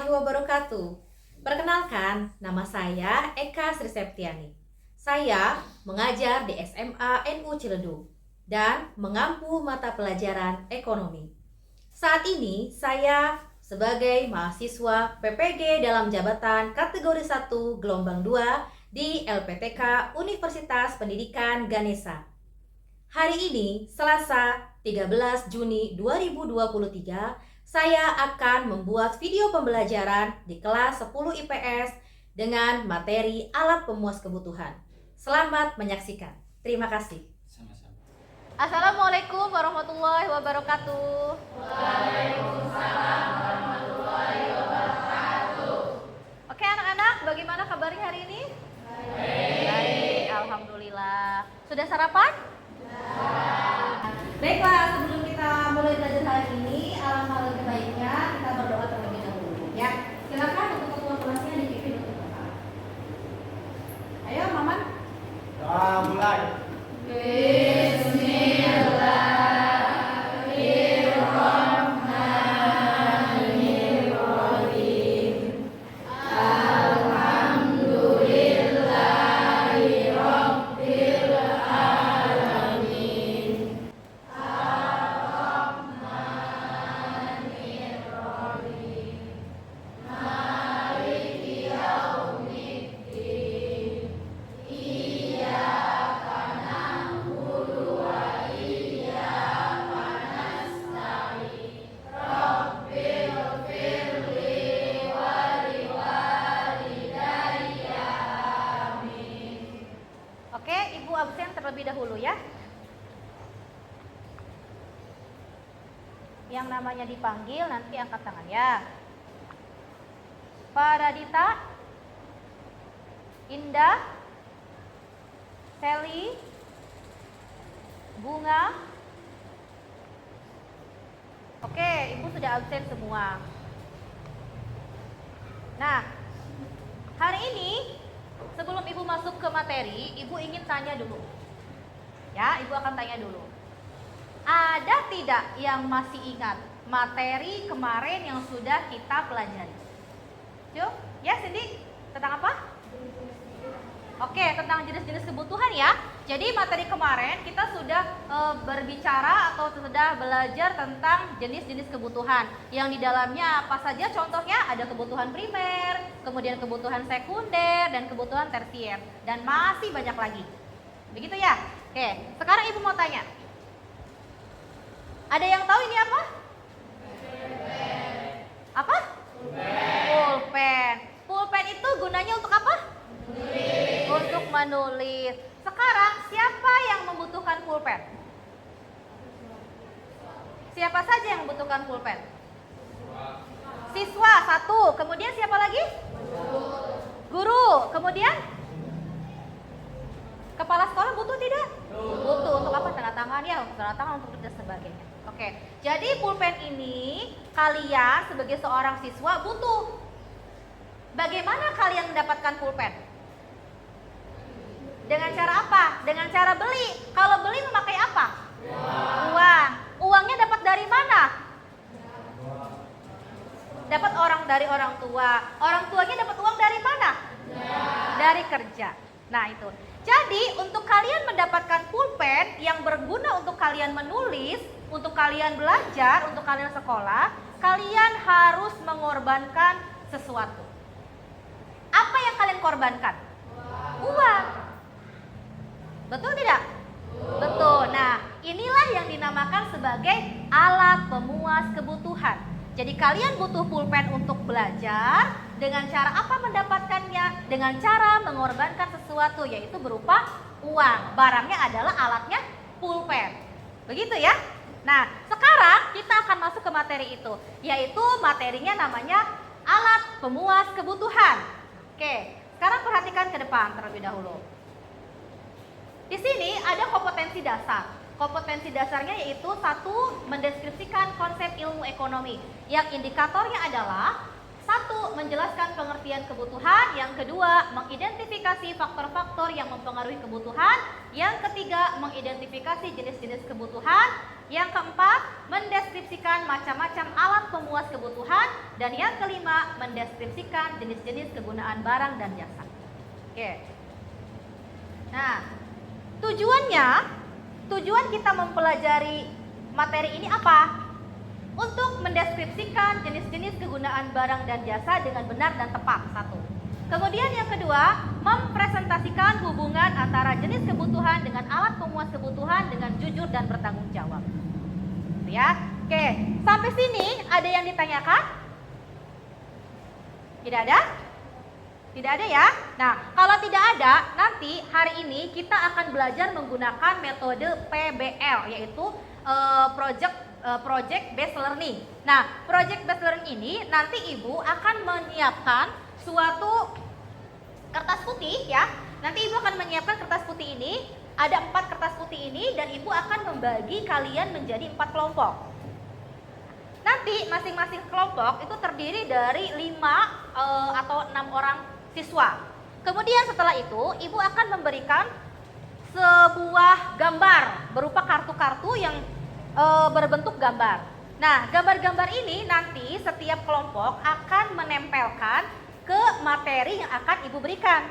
warahmatullahi wabarakatuh. Perkenalkan, nama saya Eka Sri Septiani. Saya mengajar di SMA NU Ciledug dan mengampu mata pelajaran ekonomi. Saat ini saya sebagai mahasiswa PPG dalam jabatan kategori 1 gelombang 2 di LPTK Universitas Pendidikan Ganesha. Hari ini, Selasa 13 Juni 2023, saya akan membuat video pembelajaran di kelas 10 IPS dengan materi alat pemuas kebutuhan. Selamat menyaksikan. Terima kasih. Sama-sama. Assalamualaikum warahmatullahi wabarakatuh. Waalaikumsalam warahmatullahi wabarakatuh. Oke anak-anak, bagaimana kabarnya hari ini? Baik, alhamdulillah. Sudah sarapan? Baiklah, sebelum kita mulai belajar hari ini, alangkah lebih baiknya kita berdoa terlebih dahulu. Ya, silakan untuk ketua kelasnya dipimpin untuk berdoa. Ayo, Maman. Mulai. Oke, Ibu absen terlebih dahulu ya. Yang namanya dipanggil nanti angkat tangan ya. Paradita, Indah, Sally, Bunga. Oke, Ibu sudah absen semua. Nah, hari ini sebelum Ibu masuk ke materi, Ibu ingin tanya dulu. Ya, Ibu akan tanya dulu. Ada tidak yang masih ingat materi kemarin yang sudah kita pelajari? Yuk, ya Cindy, tentang apa? Oke, tentang jenis-jenis kebutuhan ya. Jadi materi kemarin kita sudah berbicara atau sudah belajar tentang jenis-jenis kebutuhan. Yang di dalamnya apa saja contohnya? Ada kebutuhan primer, kemudian kebutuhan sekunder, dan kebutuhan tersier. Dan masih banyak lagi. Begitu ya? Oke, sekarang Ibu mau tanya. Ada yang tahu ini apa? Apa? Pulpen. Pulpen itu gunanya untuk apa? Untuk menulis. Sekarang siapa yang membutuhkan pulpen? Siapa saja yang membutuhkan pulpen? Siswa satu. Kemudian siapa lagi? Guru. Kemudian? Kepala sekolah butuh tidak? Butuh. Untuk apa? Tanda tangan ya, untuk tanda tangan, untuk dan sebagainya. Oke. Jadi pulpen ini kalian sebagai seorang siswa butuh. Bagaimana kalian mendapatkan pulpen? Dengan cara apa? Dengan cara beli. Kalau beli memakai apa? Uang. Uangnya dapat dari mana? Dapat dari orang tua. Orang tuanya dapat uang dari mana? Dari kerja. Nah itu. Jadi untuk kalian mendapatkan pulpen yang berguna untuk kalian menulis, untuk kalian belajar, untuk kalian sekolah, kalian harus mengorbankan sesuatu. Apa yang kalian korbankan? Uang. Betul tidak? Betul. Nah, inilah yang dinamakan sebagai alat pemuas kebutuhan. Jadi kalian butuh pulpen untuk belajar. Dengan cara apa mendapatkannya? Dengan cara mengorbankan sesuatu, yaitu berupa uang. Barangnya adalah alatnya pulpen. Begitu ya? Nah, sekarang kita akan masuk ke materi itu, yaitu materinya namanya alat pemuas kebutuhan. Oke, sekarang perhatikan ke depan terlebih dahulu. Di sini ada kompetensi dasar. Kompetensi dasarnya yaitu satu, mendeskripsikan konsep ilmu ekonomi. Yang indikatornya adalah Satu, menjelaskan pengertian kebutuhan. Yang kedua, mengidentifikasi faktor-faktor yang mempengaruhi kebutuhan. Yang ketiga, mengidentifikasi jenis-jenis kebutuhan. Yang keempat, mendeskripsikan macam-macam alat pemuas kebutuhan. Dan yang kelima, mendeskripsikan jenis-jenis kegunaan barang dan jasa. Oke. Nah, tujuan kita mempelajari materi ini apa? Untuk mendeskripsikan jenis-jenis kegunaan barang dan jasa dengan benar dan tepat. Satu. Kemudian yang kedua, mempresentasikan hubungan antara jenis kebutuhan dengan alat pemuas kebutuhan dengan jujur dan bertanggung jawab. Ya. Oke, sampai sini ada yang ditanyakan? Tidak ada? Tidak ada ya? Nah, kalau tidak ada, nanti hari ini kita akan belajar menggunakan metode PBL, yaitu Project Based Learning. Nah, Project Based Learning ini nanti Ibu akan menyiapkan suatu kertas putih ya. Nanti Ibu akan menyiapkan kertas putih ini, ada 4 kertas putih ini, dan Ibu akan membagi kalian menjadi 4 kelompok. Nanti masing-masing kelompok itu terdiri dari 5 atau 6 orang siswa. Kemudian setelah itu Ibu akan memberikan sebuah gambar berupa kartu-kartu yang berbentuk gambar. Nah, gambar-gambar ini nanti setiap kelompok akan menempelkan ke materi yang akan Ibu berikan.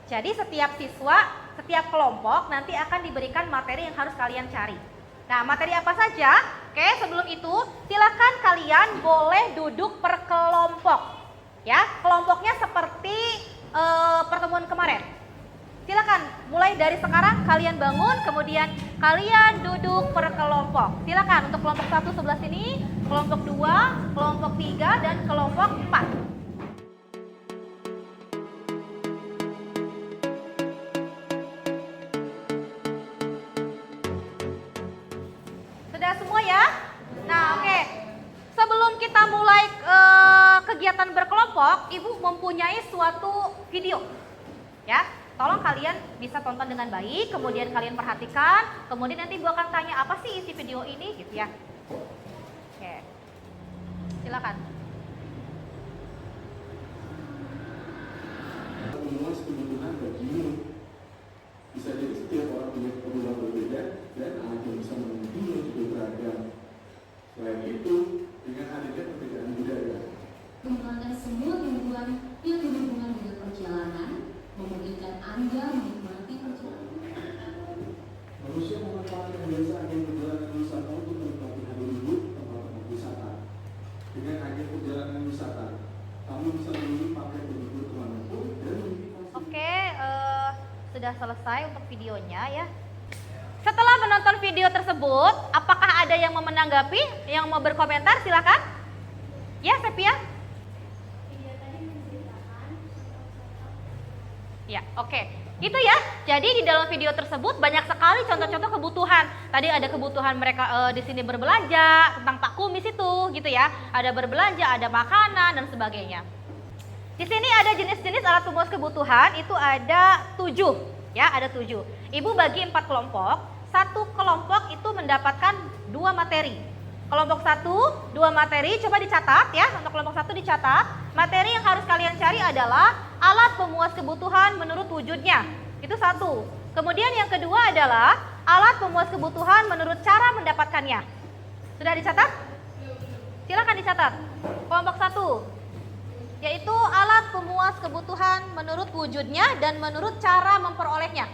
Jadi setiap siswa, setiap kelompok nanti akan diberikan materi yang harus kalian cari. Nah, materi apa saja? Oke, sebelum itu silakan kalian boleh duduk per kelompok. Ya, kelompoknya seperti pertemuan kemarin. Silakan, mulai dari sekarang kalian bangun, kemudian kalian duduk per kelompok. Silakan untuk kelompok 1 sebelah sini, kelompok 2, kelompok 3, dan kelompok 4. Sudah semua ya? Nah, oke. Sebelum kita mulai kegiatan berkelompok, Ibu mempunyai suatu video. Ya, tolong kalian bisa tonton dengan baik, kemudian kalian perhatikan, kemudian nanti Ibu akan tanya apa sih isi video ini gitu ya. Oke. Silakan. Memuas kebutuhan bagimu. Bisa jadi setiap orang punya kebutuhan berbeda dan akan bisa memenuhinya juga beragam. Selain itu, dengan adanya perbedaan budaya, menggunakan semua gangguan yang berhubungan dengan perjalanan, memungkinkan Anda menikmati perjalanan. manusia memanfaatkan kebiasaan yang perjalanan wisata untuk menikmati hari libur tempat-tempat wisata. Dengan agen perjalanan wisata, kamu bisa memilih paket berlibur kemanapun dan memilih. Oke, sudah selesai untuk videonya ya. Setelah menonton video tersebut, apakah ada yang mau menanggapi, yang mau berkomentar? Silakan. Ya, Sepia. Ya, oke. Itu ya. Jadi di dalam video tersebut banyak sekali contoh-contoh kebutuhan. Tadi ada kebutuhan mereka di sini berbelanja, tentang Pak Kumis itu gitu ya. Ada berbelanja, ada makanan dan sebagainya. Di sini ada jenis-jenis alat pemuas kebutuhan, itu ada 7 ya, ada 7. Ibu bagi 4 kelompok. Satu kelompok itu mendapatkan 2 materi. Kelompok 1, 2 materi, coba dicatat ya. Untuk kelompok 1 dicatat. Materi yang harus kalian cari adalah alat pemuas kebutuhan menurut wujudnya. Itu 1. Kemudian yang kedua adalah alat pemuas kebutuhan menurut cara mendapatkannya. Sudah dicatat? Silakan dicatat. Kelompok 1, yaitu alat pemuas kebutuhan menurut wujudnya dan menurut cara memperolehnya.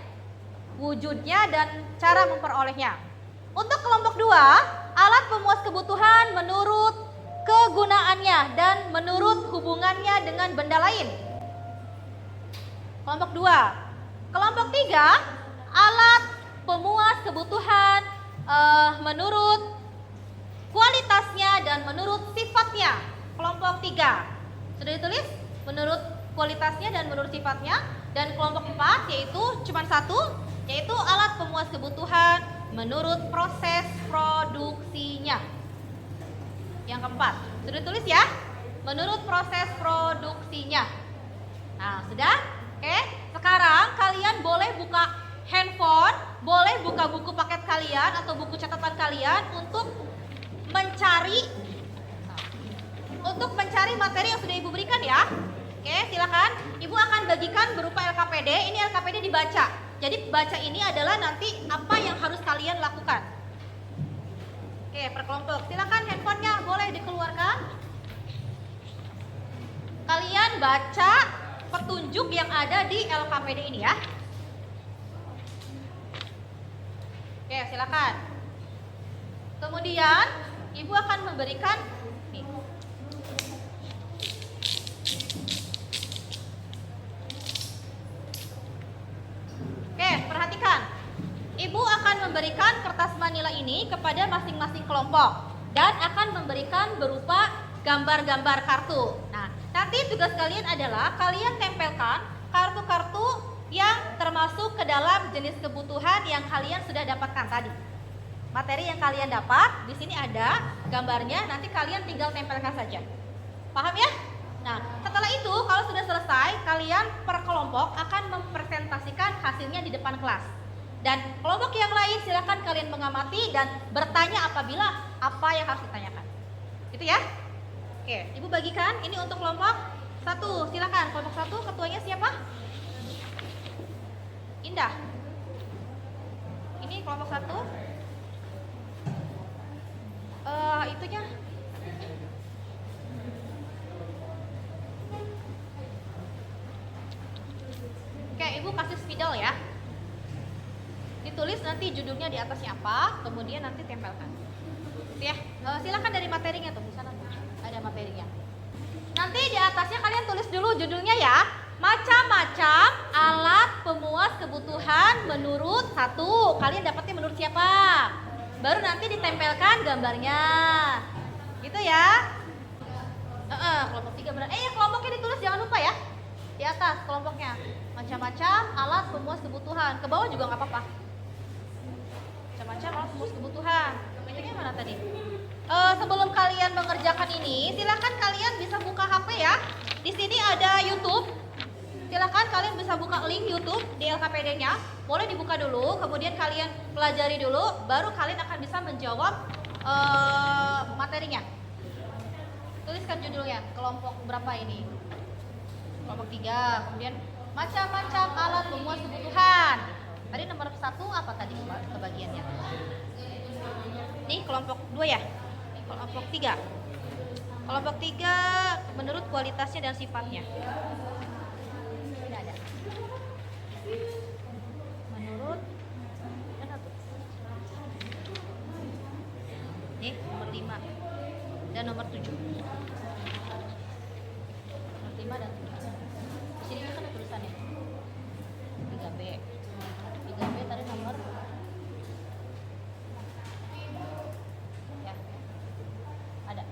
Wujudnya dan cara memperolehnya. Untuk kelompok 2, alat pemuas kebutuhan menurut kegunaannya dan menurut hubungannya dengan benda lain. Kelompok 2. Kelompok 3, alat pemuas kebutuhan menurut kualitasnya dan menurut sifatnya. Kelompok 3. Sudah ditulis? Menurut kualitasnya dan menurut sifatnya. Dan kelompok 4 yaitu cuma 1, yaitu alat pemuas kebutuhan menurut proses produksinya. Yang keempat, sudah ditulis ya? Menurut proses produksinya. Nah, sudah? Oke, sekarang kalian boleh buka handphone, boleh buka buku paket kalian atau buku catatan kalian untuk untuk mencari materi yang sudah Ibu berikan ya. Oke, silakan. Ibu akan bagikan berupa LKPD. Ini LKPD dibaca. Jadi baca ini adalah nanti apa yang harus kalian lakukan. Oke, per kelompok. Silakan handphonenya boleh dikeluarkan. Kalian baca petunjuk yang ada di LKPD ini ya. Oke, silakan. Kemudian Ibu akan memberikan nih. Oke, perhatikan. Ibu akan memberikan kertas manila ini kepada masing-masing kelompok dan akan memberikan berupa gambar-gambar kartu. Nah, nanti tugas kalian adalah kalian tempelkan kartu-kartu yang termasuk ke dalam jenis kebutuhan yang kalian sudah dapatkan tadi. Materi yang kalian dapat, di sini ada gambarnya, nanti kalian tinggal tempelkan saja. Paham ya? Nah, setelah itu kalau sudah selesai, kalian per kelompok akan mempresentasikan hasilnya di depan kelas. Dan kelompok yang lain silakan kalian mengamati dan bertanya apabila apa yang harus ditanyakan. Gitu ya? Oke, Ibu bagikan ini untuk kelompok 1. Silakan kelompok 1, ketuanya siapa? Indah. Ini kelompok 1. Itunya. Oke, Ibu kasih spidol ya. Ditulis nanti judulnya di atasnya apa, kemudian nanti tempelkan. Gitu ya. Silakan dari materinya tuh, di sana tuh. Ada materinya. Nanti di atasnya kalian tulis dulu judulnya ya. Macam-macam alat pemuas kebutuhan menurut 1. Kalian dapatnya menurut siapa? Baru nanti ditempelkan gambarnya. Gitu ya. Kelompok 3 benar. Kelompoknya ditulis jangan lupa ya. Di atas kelompoknya. Macam-macam alat pemuas kebutuhan. Ke bawah juga nggak apa-apa. Macam-macam alat pemuas kebutuhan. Itunya mana tadi? Sebelum kalian mengerjakan ini, silakan kalian bisa buka HP ya. Di sini ada YouTube. Silakan kalian bisa buka link YouTube di LKPD-nya. Boleh dibuka dulu, kemudian kalian pelajari dulu, baru kalian akan bisa menjawab materinya. Tuliskan judulnya, kelompok berapa ini? Kelompok 3. Kemudian macam-macam alat pemuas kebutuhan. Tadi nomor 1 apa tadi kebagiannya? Nih kelompok 2 ya? Ini kelompok 3. Kelompok 3 menurut kualitasnya dan sifatnya. Tidak ada. Menurut mana tuh? Nih nomor 5 dan nomor 7. Nomor 5 dan 7. Di sini kan ada tulisannya. 3B. 3B tadi nomor ya. Ada.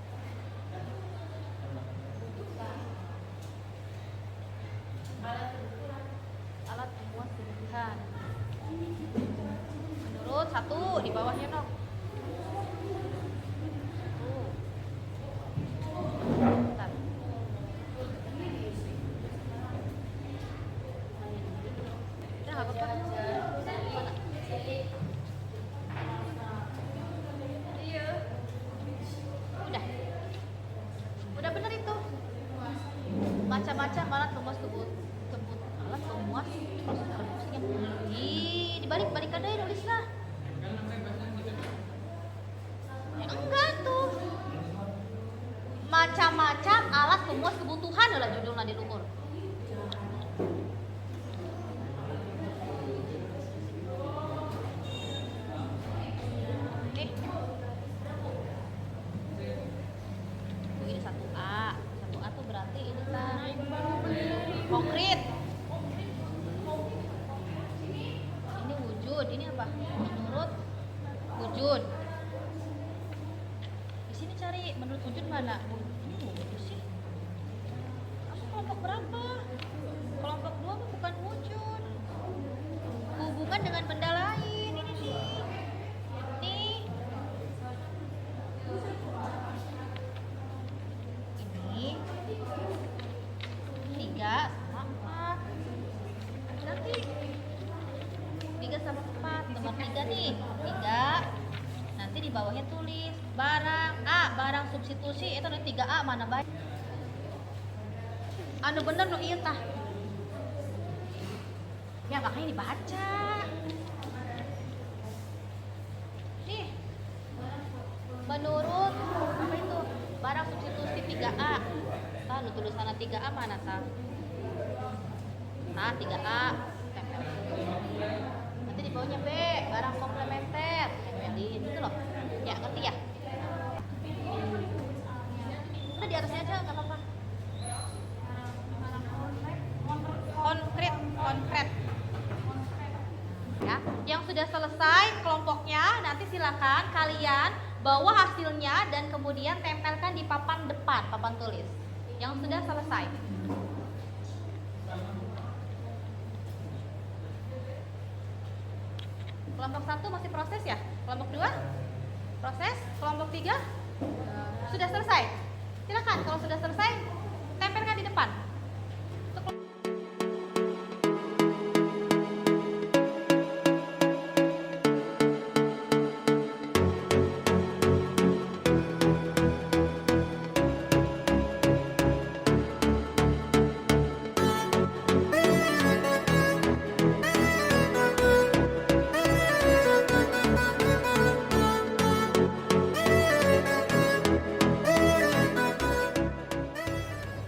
Alat pemuas kebutuhan. Menurut 1 di bawahnya dong. Bentar. Udah nggak apa-apa. Mana? Iya. Udah bener itu. Macam-macam alat pemuas alat pemuas dibalik-balikan deh nulisnya. Enggak tuh. Macam-macam alat pemuas kebutuhan adalah judulnya di luhur. Nih. Ini 1A. 1A tuh berarti ini kan konkret. Ini wujud, ini apa? Menurut wujud. Di sini cari menurut wujud mana? Ini wujud sih. Apa kelompok berapa? Kelompok 2 mah bukan wujud. Hubungan dengan benda lain ini nih. Nih. Ini 3 sama 4. Nanti 3 sama 4 nomor 3 nih. 3 nanti di bawahnya tulis barang A, barang substitusi itu ada 3A mana baik. Anu bener nu ieu tah. Ya makanya dibaca. Nih. Menurut apa itu? Barang substitusi 3A. Tah nu tulisanna 3A mana tah? Nah, 3A. Tempel. Nanti di bawahnya B, barang komplementer. Tempelin gitu loh. Ya, ngerti ya? Udah di atasnya aja enggak apa-apa. Konkret. Ya, yang sudah selesai kelompoknya nanti silakan kalian bawa hasilnya dan kemudian tempelkan di papan depan, papan tulis. Yang sudah selesai. Kelompok 1 masih proses ya? Kelompok 2 proses? Kelompok 3 sudah selesai? Silakan kalau sudah selesai tempelkan di depan.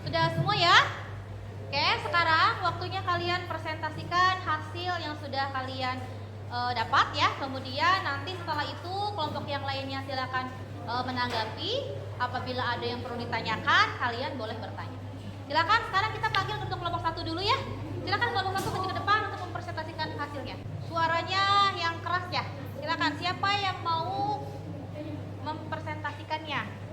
Sudah semua ya? Oke, sekarang waktunya kalian presentasikan hasil yang sudah kalian dapat ya. Kemudian nanti setelah itu kelompok yang lainnya silakan menanggapi. Apabila ada yang perlu ditanyakan, kalian boleh bertanya. Silakan sekarang kita panggil untuk kelompok 1 dulu ya. Silakan kelompok 1 maju ke depan untuk mempresentasikan hasilnya. Suaranya yang keras ya. Silakan siapa yang mau mempresentasikannya?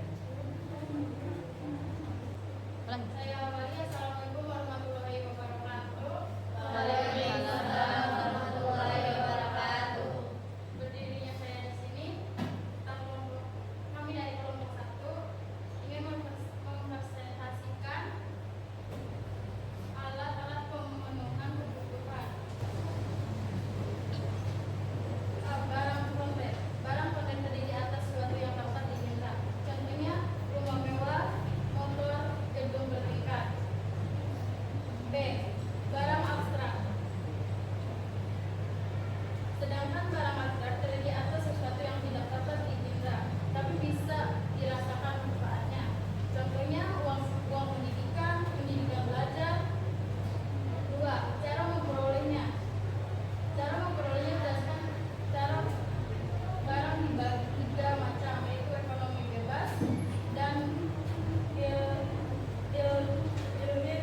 Ulangi. Saya awali. Assalamualaikum warahmatullahi wabarakatuh. Berdirinya saya di sini, kami dari kelompok 1 ingin mempresentasikan alat-alat pemenuhan kebutuhan. Barang konten. Barang konten terdiri atas suatu yang dapat diminta. Contohnya rumah mewah, motor, gedung bertingkat. B. Barang abstrak. Sedangkan barang abstrak terdiri atas sesuatu yang tidak dapat diindra, tapi bisa dirasakan manfaatnya. Contohnya uang pendidikan belajar. 2. Cara memperolehnya. Cara memperolehnya berdasarkan cara barang dibagi 3 macam, yaitu ekonomi bebas dan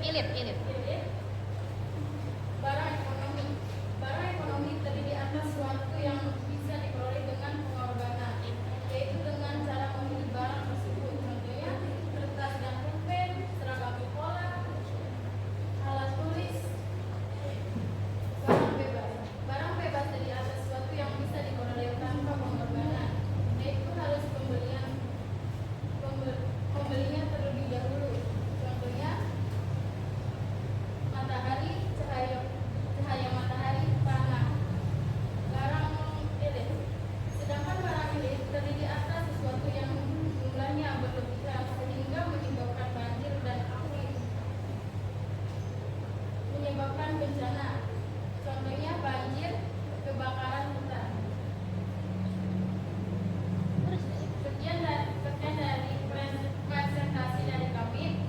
Ilit. Barang ekonomi. Barang ekonomi terdiri atas suatu yang bisa diperoleh dengan pengorbanan, yaitu dengan cara memilih barang tersebut. Contohnya kertas dan pulpen, seragam sekolah, alat tulis. Barang bebas. Barang bebas terdiri atas suatu yang bisa diperoleh tanpa pengorbanan, yaitu harus pembelinya terlebih dahulu. Contohnya matahari, cahaya matahari, panah. Barang ilit. Sedangkan barang ilit terdiri atas sesuatu yang jumlahnya berlebihan sehingga menyebabkan banjir dan api, menyebabkan bencana. Contohnya banjir, kebakaran hutan. Sekian dari presentasi dari kami.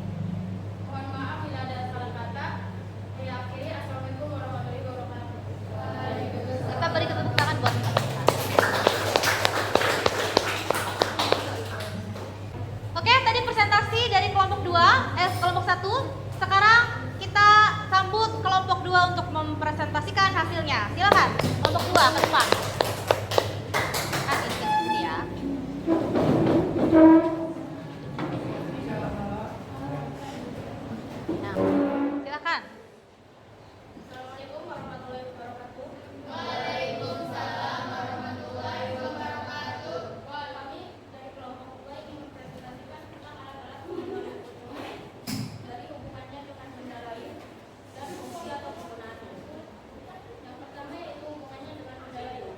Mohon maaf bila ada salah kata. Saya akhiri. Assalamualaikum warahmatullahi wabarakatuh. Kita beri tepuk tangan buat kita. Oke, tadi presentasi dari kelompok 1. Sekarang kita sambut kelompok 2 untuk mempresentasikan hasilnya. Silakan, kelompok 2 ke depan. Ini ya. Nah, silakan. Assalamualaikum warahmatullahi wabarakatuh. Kami dari kelompok 2 ingin mempresentasikan tentang alat-alat pemenuhan kebutuhan dari hubungannya dengan benda lain dan fungsi atau penggunaan. Yang pertama yaitu hubungannya dengan benda lain.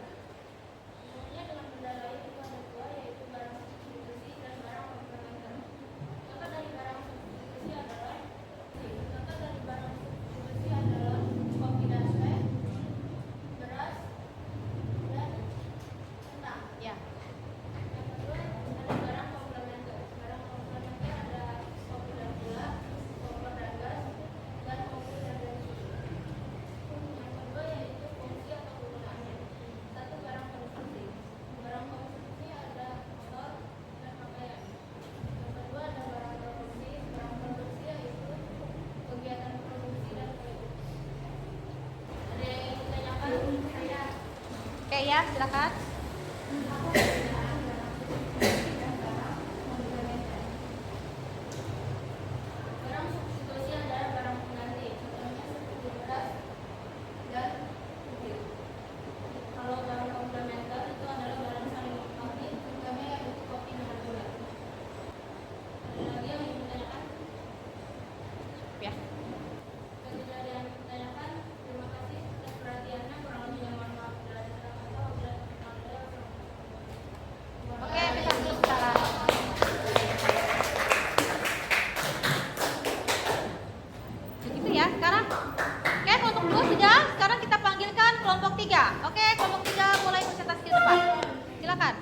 ya, silakan. Barang substitusi adalah barang pengganti, contohnya seperti beras dan kulit. Kalau barang komplementer itu adalah barang saling melengkapi, contohnya yaitu kopi dengan gula. Ada lagi yang ingin ditanyakan? Ya. Bagi tidak ada yang ingin ditanyakan, terima kasih atas perhatiannya. Kurang lebihnya mohon maaf bila ada salah kata. Oke, bisa dulu sekarang. Begitu ya, sekarang Ken untuk 2 sudah, sekarang kita panggilkan kelompok 3. Oke, kelompok 3 mulai presentasi di depan. Silakan.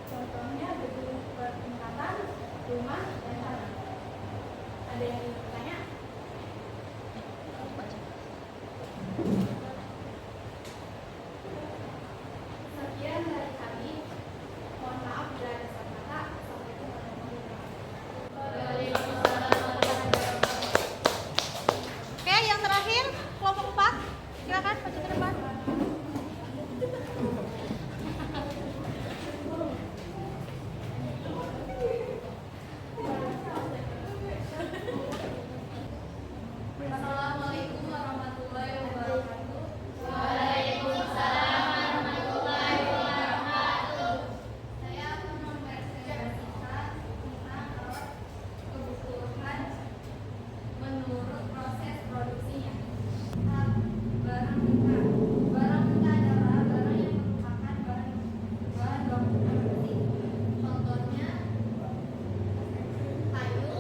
Contohnya gedung pertingkatan, rumah, dan tanah. Ada yang ingin bertanya? Sekian dari kami. Mohon maaf bila ada salah kata. Assalamualaikum warahmatullahi wabarakatuh. Oke, yang terakhir kelompok 4. Silakan maju ke depan. Assalamualaikum warahmatullahi wabarakatuh. Saya akan mempresentasikan tentang kebutuhan menurut proses produksinya. Barang mentah. Barang mentah adalah barang yang merupakan bahan baku produksi. Contohnya kayu,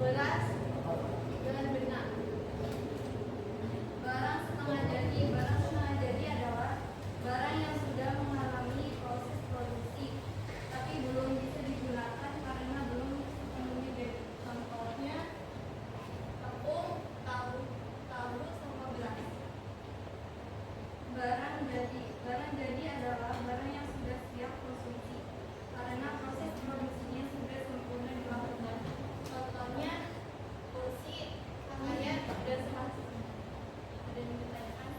beras, dan benang. Barang setengah jadi adalah barang yang sudah mengalami proses produksi, tapi belum bisa digunakan karena belum sepenuhnya jadi. Contohnya tepung, tahu, sama beras. Barang jadi adalah barang yang sudah siap konsumsi karena proses produksinya sudah sempurna dilakukan. Contohnya kursi, pakaian, dan selanjutnya. Ada yang ditanyakan?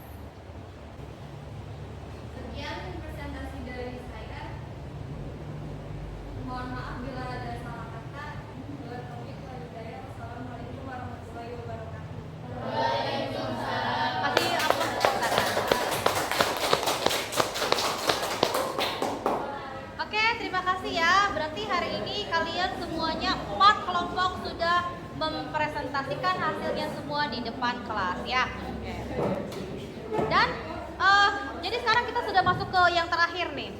Sekian presentasi dari saya. Mohon maaf bila ada salah kata. Wassalamualaikum warahmatullahi wabarakatuh. Kasih aplaus tepuk tangan. Oke, terima kasih ya. Berarti hari ini kalian semuanya 4 kelompok sudah mempresentasikan hasilnya semua di depan kelas ya. Dan jadi sekarang kita sudah masuk ke yang terakhir nih.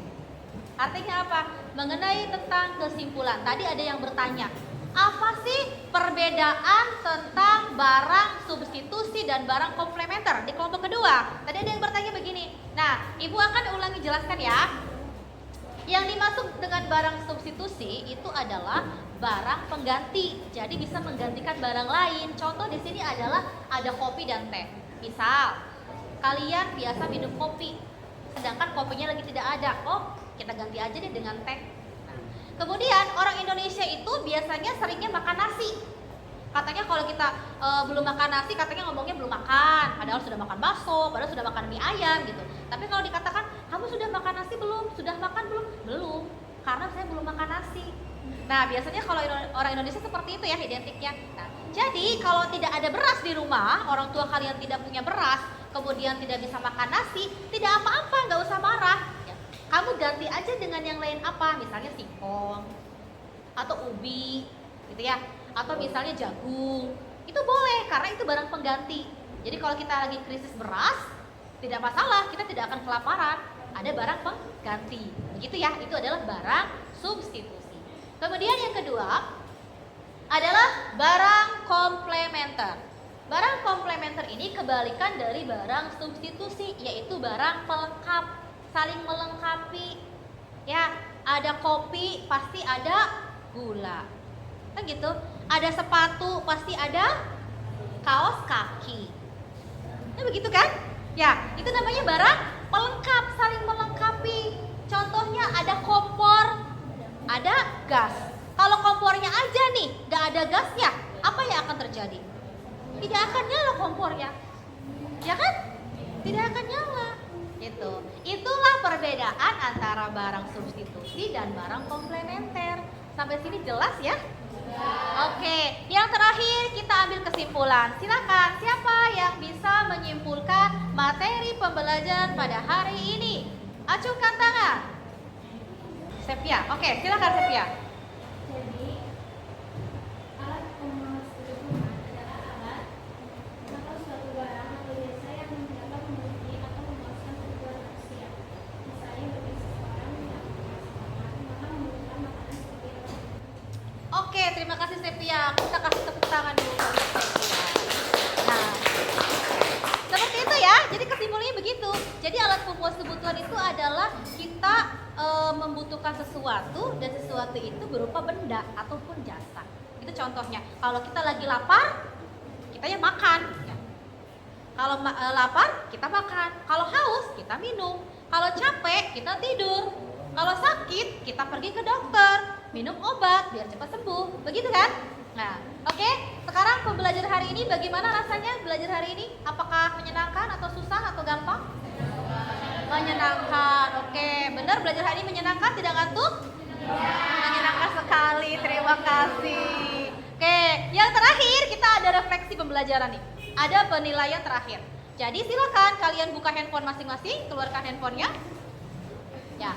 Artinya apa? Mengenai tentang kesimpulan. Tadi ada yang bertanya, apa sih perbedaan tentang barang substitusi dan barang komplementer di kelompok kedua? Tadi ada yang bertanya begini. Nah, Ibu akan ulangi jelaskan ya. Yang dimaksud dengan barang substitusi itu adalah barang pengganti. Jadi bisa menggantikan barang lain. Contoh di sini adalah ada kopi dan teh. Misal, kalian biasa minum kopi, sedangkan kopinya lagi tidak ada. Oh, kita ganti aja deh dengan teh. Nah, kemudian orang Indonesia itu biasanya seringnya makan nasi. Katanya kalau kita belum makan nasi, katanya ngomongnya belum makan, padahal sudah makan bakso, padahal sudah makan mie ayam gitu. Tapi kalau dikatakan kamu sudah makan nasi belum, sudah makan belum, belum, karena saya belum makan nasi. Nah biasanya kalau orang Indonesia seperti itu ya identiknya. Nah, jadi kalau tidak ada beras di rumah, orang tua kalian tidak punya beras, kemudian tidak bisa makan nasi, tidak apa-apa, nggak usah marah. Ya, kamu ganti aja dengan yang lain apa, misalnya singkong atau ubi, gitu ya. Atau misalnya jagung, itu boleh karena itu barang pengganti. Jadi kalau kita lagi krisis beras, tidak masalah, kita tidak akan kelaparan, ada barang pengganti, begitu ya. Itu adalah barang substitusi. Kemudian yang kedua adalah barang komplementer. Barang komplementer ini kebalikan dari barang substitusi, yaitu barang pelengkap, saling melengkapi. Ya, ada kopi pasti ada gula, kan gitu. Ada sepatu pasti ada kaos kaki. Nah begitu kan? Ya, itu namanya barang pelengkap, saling melengkapi. Contohnya ada kompor, ada gas. Kalau kompornya aja nih, gak ada gasnya, apa yang akan terjadi? Tidak akan nyala kompornya, ya kan? Tidak akan nyala. Gitu. Itulah perbedaan antara barang substitusi dan barang komplementer. Sampai sini jelas ya? Oke, yang terakhir kita ambil kesimpulan. Silakan, siapa yang bisa menyimpulkan materi pembelajaran pada hari ini? Acungkan tangan. Sepia, oke, silakan Sepia. Jadi, alat pengawas kebutuhan adalah alat atau suatu barang atau jasa yang dapat memenuhi atau memuaskan kebutuhan manusia. Misalnya bagi seseorang yang memakan, maka membutuhkan makanan seperti roti. Oke, terima kasih Sepia. Kita kasih tepuk tangan dulu untuk Sepia. Nah, seperti itu ya. Jadi kesimpulannya begitu. Jadi alat pemuas kebutuhan itu adalah kita membutuhkan sesuatu, dan sesuatu itu berupa benda ataupun jasa. Itu contohnya. Kalau kita lagi lapar, kita ya makan. Ya. Kalau lapar, kita makan. Kalau haus, kita minum. Kalau capek, kita tidur. Kalau sakit, kita pergi ke dokter, minum obat biar cepat sembuh. Begitu kan? Nah, oke. Sekarang pembelajaran hari ini bagaimana rasanya belajar hari ini? Apakah menyenangkan atau susah atau gampang? Menyenangkan. Oke, benar belajar hari ini menyenangkan, tidak ngantuk? Menyenangkan sekali. Terima kasih. Oke, yang terakhir kita ada refleksi pembelajaran nih. Ada penilaian terakhir. Jadi silakan kalian buka handphone masing-masing, keluarkan handphonenya. Ya.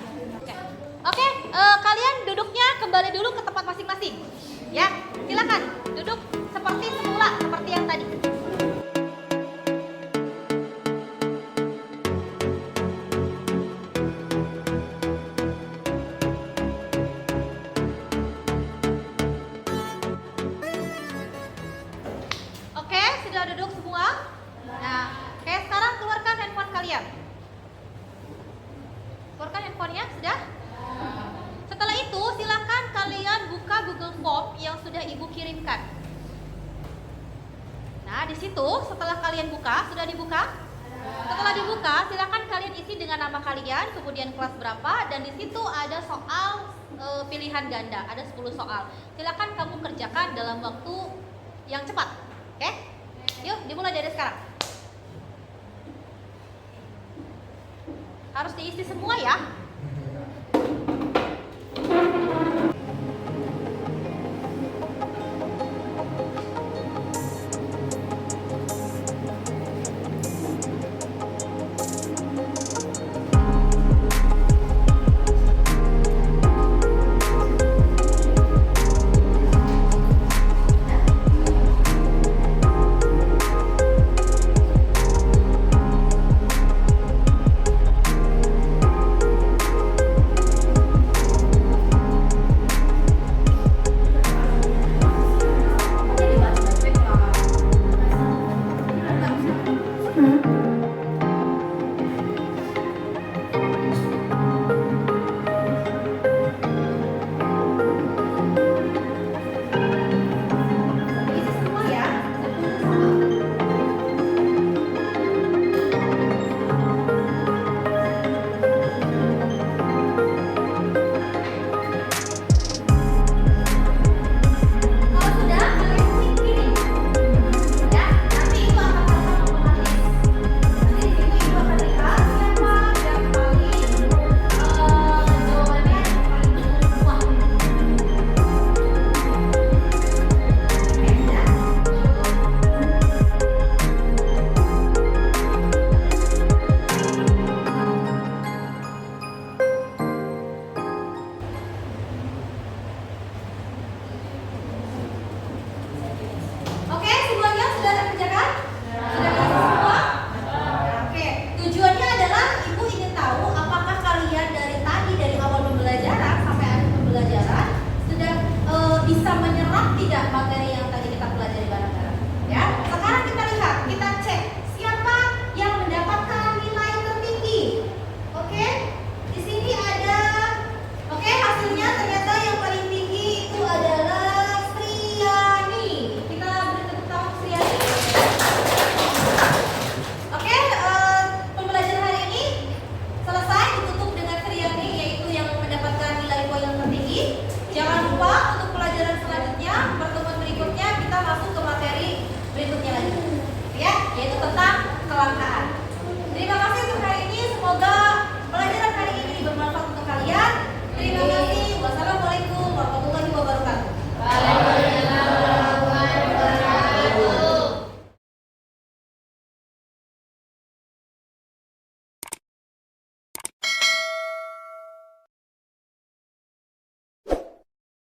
Oke, kalian duduknya kembali dulu ke tempat masing-masing. Ya, silakan duduk seperti semula, seperti yang tadi. Oke, sudah duduk semua? Nah, oke, sekarang keluarkan handphone kalian. Keluarkan handphonenya, sudah? Setelah itu silakan kalian buka Google Form yang sudah Ibu kirimkan. Nah, di situ setelah kalian buka, sudah dibuka? Setelah dibuka, silakan kalian isi dengan nama kalian, kemudian kelas berapa, dan di situ ada soal pilihan ganda, ada 10 soal. Silakan kamu kerjakan dalam waktu yang cepat. Oke? Yuk, dimulai dari sekarang. Harus diisi semua ya.